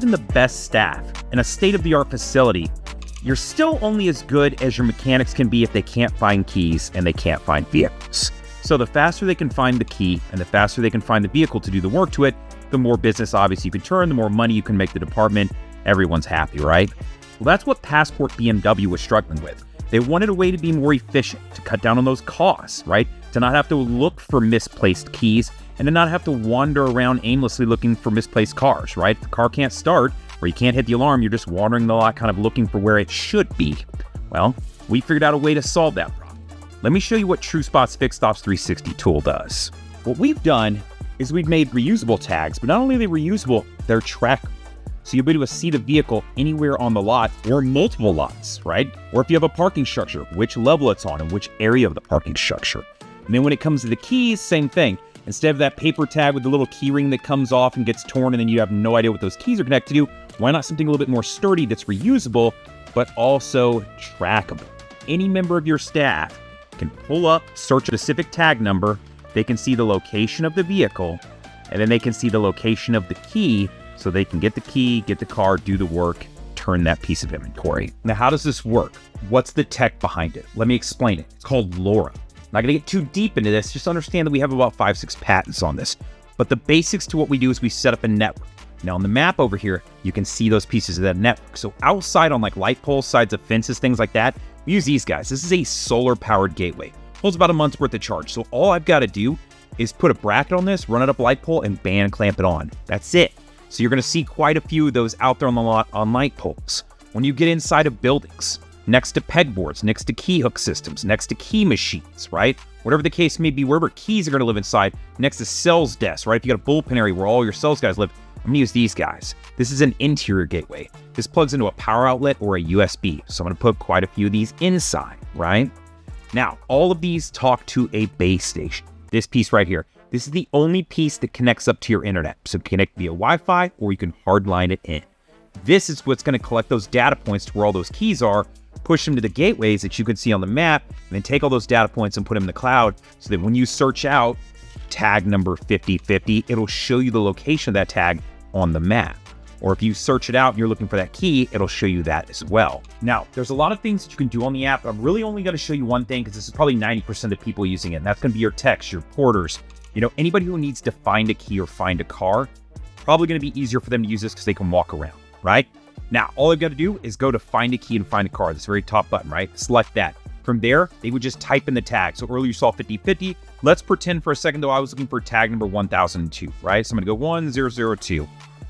even the best staff in a state-of-the-art facility, you're still only as good as your mechanics can be if they can't find keys and they can't find vehicles. So the faster they can find the key and the faster they can find the vehicle to do the work to it, the more business obviously you can turn, the more money you can make the department. Everyone's happy, right? Well, that's what Passport BMW was struggling with. They wanted a way to be more efficient, to cut down on those costs, right? To not have to look for misplaced keys and to not have to wander around aimlessly looking for misplaced cars, right? If the car can't start or you can't hit the alarm, you're just wandering the lot kind of looking for where it should be. Well, we figured out a way to solve that problem. Let me show you what TrueSpot's Fixed Ops 360 tool does. What we've done is we've made reusable tags, but not only are they reusable, they're trackable. So you'll be able to see the vehicle anywhere on the lot or multiple lots, right? Or if you have a parking structure, which level it's on and which area of the parking structure. And then when it comes to the keys, same thing. Instead of that paper tag with the little key ring that comes off and gets torn and then you have no idea what those keys are connected to, why not something a little bit more sturdy that's reusable, but also trackable? Any member of your staff can pull up, search a specific tag number, they can see the location of the vehicle, and then they can see the location of the key so they can get the key, get the car, do the work, turn that piece of inventory. Now, how does this work? What's the tech behind it? Let me explain it. It's called LoRa. I'm not gonna get too deep into this, just understand that we have about 5-6 patents on this. But the basics to what we do is we set up a network. Now on the map over here, you can see those pieces of that network. So outside on like light poles, sides of fences, things like that, we use these guys. This is a solar powered gateway. Holds about a month's worth of charge. So all I've got to do is put a bracket on this, run it up a light pole, and band clamp it on. That's it. So you're going to see quite a few of those out there on the lot on light poles. When you get inside of buildings, next to pegboards, next to key hook systems, next to key machines, right? Whatever the case may be, wherever keys are going to live inside, next to sales desks, right? If you got a bullpen area where all your sales guys live, I'm going to use these guys. This is an interior gateway. This plugs into a power outlet or a USB. So I'm going to put quite a few of these inside, right? Now, all of these talk to a base station. This piece right here. This is the only piece that connects up to your internet. So connect via Wi-Fi or you can hardline it in. This is what's going to collect those data points to where all those keys are, push them to the gateways that you can see on the map, and then take all those data points and put them in the cloud so that when you search out tag number 5050, it'll show you the location of that tag on the map. Or if you search it out and you're looking for that key, it'll show you that as well. Now, there's a lot of things that you can do on the app. I'm really only going to show you one thing because this is probably 90% of people using it. And that's going to be your techs, your porters, anybody who needs to find a key or find a car. Probably going to be easier for them to use this because they can walk around, right? Now, all they've got to do is go to find a key and find a car. This very top button, right? Select that. From there, they would just type in the tag. So earlier you saw 5050. Let's pretend for a second, though, I was looking for tag number 1002, right? So I'm going to go 1002.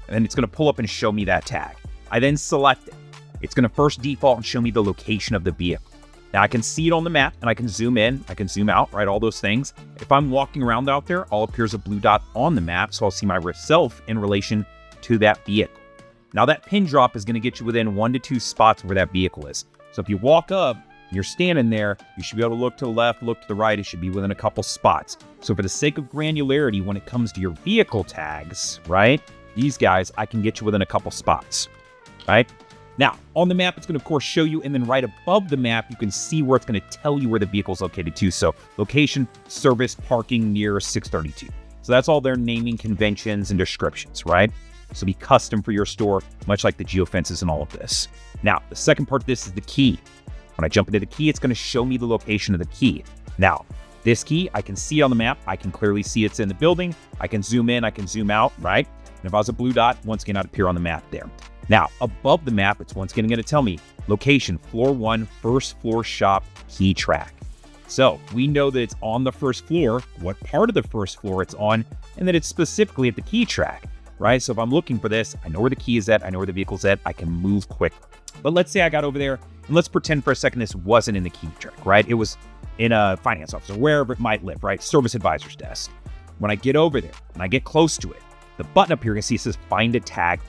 And then it's going to pull up and show me that tag. I then select it. It's going to first default and show me the location of the vehicle. Now I can see it on the map and I can zoom in, I can zoom out, right? All those things. If I'm walking around out there, all appears a blue dot on the map. So I'll see myself in relation to that vehicle. Now that pin drop is going to get you within 1 to 2 spots where that vehicle is. So if you walk up, you're standing there, you should be able to look to the left, look to the right. It should be within a couple spots. So for the sake of granularity, when it comes to your vehicle tags, right? These guys, I can get you within a couple spots, right? Now, on the map, it's going to, of course, show you, and then right above the map, you can see where it's going to tell you where the vehicle is located too. So location, service, parking near 632. So that's all their naming conventions and descriptions, right? So be custom for your store, much like the geofences and all of this. Now, the second part of this is the key. When I jump into the key, it's going to show me the location of the key. Now, this key, I can see on the map. I can clearly see it's in the building. I can zoom in, I can zoom out, right? And if I was a blue dot, once again, I'd appear on the map there. Now, above the map, it's once again going to tell me location, floor 1, first floor shop, key track. So we know that it's on the first floor, what part of the first floor it's on, and that it's specifically at the key track, right? So if I'm looking for this, I know where the key is at, I know where the vehicle's at, I can move quickly. But let's say I got over there, and let's pretend for a second this wasn't in the key track, right? It was in a finance office or wherever it might live, right? Service advisor's desk. When I get over there and I get close to it, the button up here, you can see it says find a tag.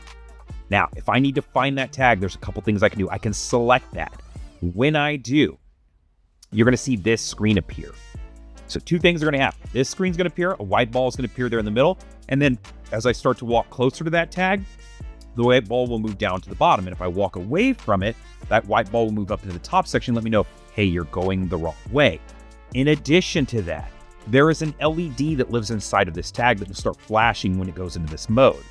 Now, if I need to find that tag, there's a couple things I can do. I can select that. When I do, you're going to see this screen appear. So 2 things are going to happen. This screen's going to appear, a white ball is going to appear there in the middle. And then as I start to walk closer to that tag, the white ball will move down to the bottom. And if I walk away from it, that white ball will move up into the top section, let me know, hey, you're going the wrong way. In addition to that, there is an LED that lives inside of this tag that will start flashing when it goes into this mode.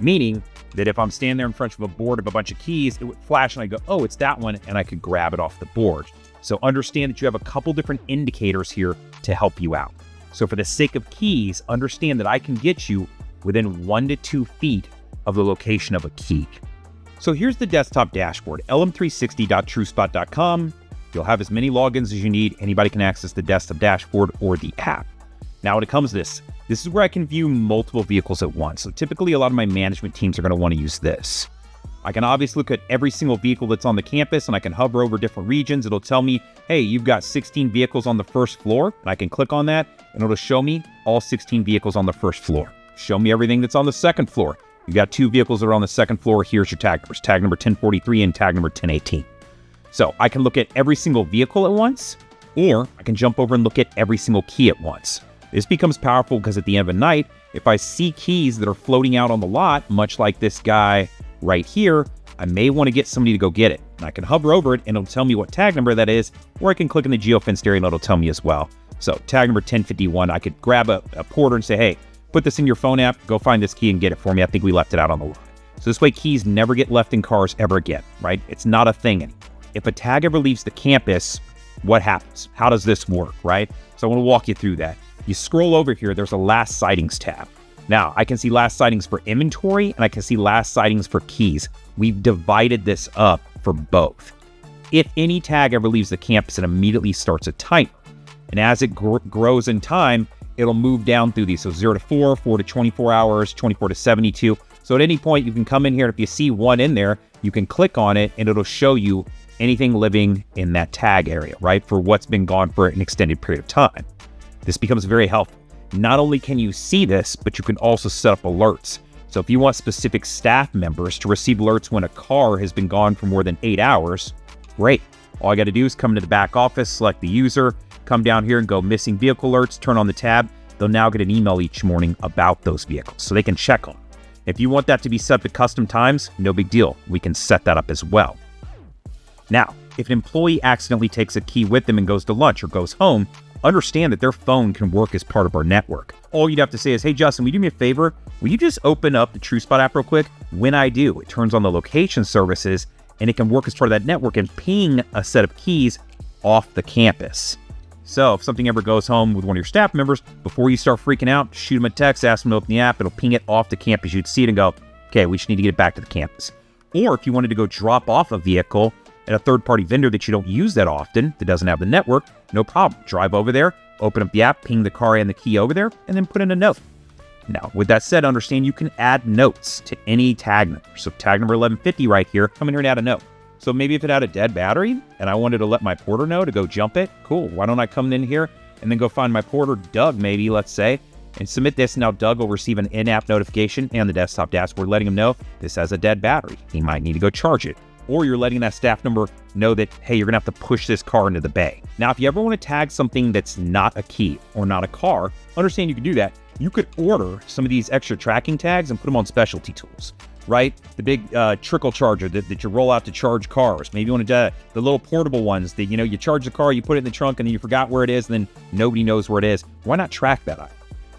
Meaning, that if I'm standing there in front of a board of a bunch of keys, it would flash and I go, oh, it's that one, and I could grab it off the board. So understand that you have a couple different indicators here to help you out. So for the sake of keys, understand that I can get you within 1 to 2 feet of the location of a key. So here's the desktop dashboard, lm360.truespot.com. You'll have as many logins as you need. Anybody can access the desktop dashboard or the app. Now, when it comes to this is where I can view multiple vehicles at once. So typically, a lot of my management teams are going to want to use this. I can obviously look at every single vehicle that's on the campus, and I can hover over different regions. It'll tell me, hey, you've got 16 vehicles on the first floor, and I can click on that, and it'll show me all 16 vehicles on the first floor. Show me everything that's on the second floor. You got 2 vehicles that are on the second floor. Here's your tag numbers, tag number 1043 and tag number 1018. So I can look at every single vehicle at once, or I can jump over and look at every single key at once. This becomes powerful because at the end of the night, if I see keys that are floating out on the lot, much like this guy right here, I may want to get somebody to go get it. And I can hover over it and it'll tell me what tag number that is, or I can click in the geofenced area and it'll tell me as well. So tag number 1051, I could grab a porter and say, hey, put this in your phone app, go find this key and get it for me. I think we left it out on the lot. So this way keys never get left in cars ever again, right? It's not a thing anymore. If a tag ever leaves the campus, what happens? How does this work, right? So I want to walk you through that. You scroll over here, there's a last sightings tab. Now, I can see last sightings for inventory and I can see last sightings for keys. We've divided this up for both. If any tag ever leaves the campus, it immediately starts a timer. And as it grows in time, it'll move down through these. So 0 to 4, 4 to 24 hours, 24 to 72. So at any point, you can come in here. If you see one in there, you can click on it and it'll show you anything living in that tag area, right? For what's been gone for an extended period of time. This becomes very helpful. Not only can you see this, but you can also set up alerts. So if you want specific staff members to receive alerts when a car has been gone for more than 8 hours, great. All I got to do is come into the back office, select the user, come down here and go missing vehicle alerts, turn on the tab. They'll now get an email each morning about those vehicles so they can check on them. If you want that to be set to custom times, no big deal. We can set that up as well. Now, if an employee accidentally takes a key with them and goes to lunch or goes home, understand that their phone can work as part of our network. All you'd have to say is, hey, Justin, will you do me a favor? Will you just open up the TrueSpot app real quick? When I do, it turns on the location services and it can work as part of that network and ping a set of keys off the campus. So if something ever goes home with one of your staff members, before you start freaking out, shoot them a text, ask them to open the app, it'll ping it off the campus. You'd see it and go, okay, we just need to get it back to the campus. Or if you wanted to go drop off a vehicle at a third-party vendor that you don't use that often, that doesn't have the network, no problem. Drive over there, open up the app, ping the car and the key over there, and then put in a note. Now, with that said, understand you can add notes to any tag number. So tag number 1150 right here, come in here and add a note. So maybe if it had a dead battery and I wanted to let my porter know to go jump it, cool. Why don't I come in here and then go find my porter, Doug, maybe, let's say, and submit this. Now Doug will receive an in-app notification and the desktop dashboard letting him know this has a dead battery. He might need to go charge it. Or you're letting that staff member know that, hey, you're gonna have to push this car into the bay. Now, if you ever want to tag something that's not a key or not a car, understand you can do that. You could order some of these extra tracking tags and put them on specialty tools, right? The big trickle charger that you roll out to charge cars. Maybe you want to the little portable ones that, you charge the car, you put it in the trunk, and then you forgot where it is, and then nobody knows where it is. Why not track that item,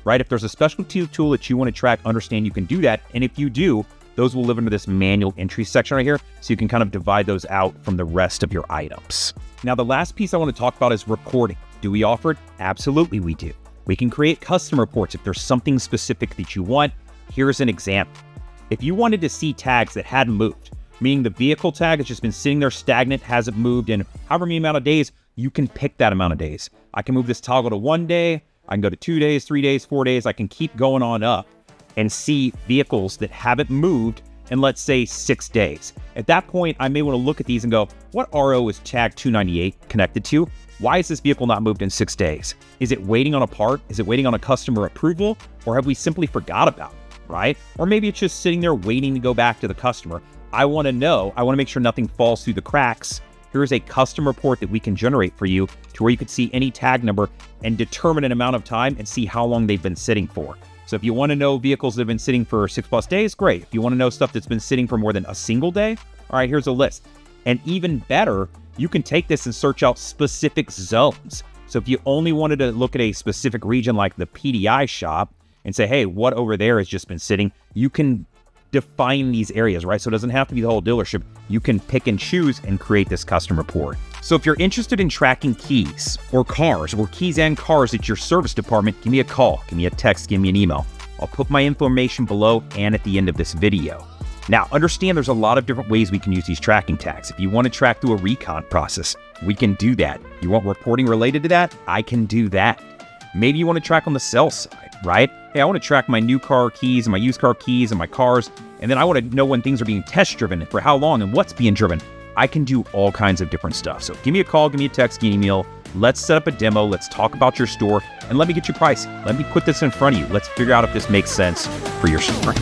right? If there's a specialty tool that you want to track, understand you can do that. And if you do, those will live into this manual entry section right here, so you can kind of divide those out from the rest of your items. Now, the last piece I want to talk about is reporting. Do we offer it? Absolutely, we do. We can create custom reports if there's something specific that you want. Here's an example. If you wanted to see tags that hadn't moved, meaning the vehicle tag has just been sitting there stagnant, hasn't moved in however many amount of days, you can pick that amount of days. I can move this toggle to 1 day, I can go to 2 days, 3 days, 4 days, I can keep going on up and see vehicles that haven't moved in, let's say, 6 days. At that point, I may want to look at these and go, what RO is tag 298 connected to? Why is this vehicle not moved in 6 days? Is it waiting on a part? Is it waiting on a customer approval? Or have we simply forgot about it, right? Or maybe it's just sitting there waiting to go back to the customer. I want to know, I want to make sure nothing falls through the cracks. Here's a custom report that we can generate for you to where you could see any tag number and determine an amount of time and see how long they've been sitting for. So if you want to know vehicles that have been sitting for 6+ days, great. If you want to know stuff that's been sitting for more than a single day, all right, here's a list. And even better, you can take this and search out specific zones. So if you only wanted to look at a specific region like the PDI shop and say, hey, what over there has just been sitting, you can define these areas, right? So it doesn't have to be the whole dealership. You can pick and choose and create this custom report. So if you're interested in tracking keys or cars or keys and cars at your service department, give me a call, give me a text, give me an email. I'll put my information below and at the end of this video. Now, understand there's a lot of different ways we can use these tracking tags. If you want to track through a recon process, we can do that. You want reporting related to that? I can do that. Maybe you want to track on the sales side, right? Hey, I want to track my new car keys and my used car keys and my cars, and then I want to know when things are being test driven, for how long, and what's being driven. I can do all kinds of different stuff. So give me a call, give me a text, give me an email. Let's set up a demo. Let's talk about your store, and let me get you pricing. Let me put this in front of you. Let's figure out if this makes sense for your store.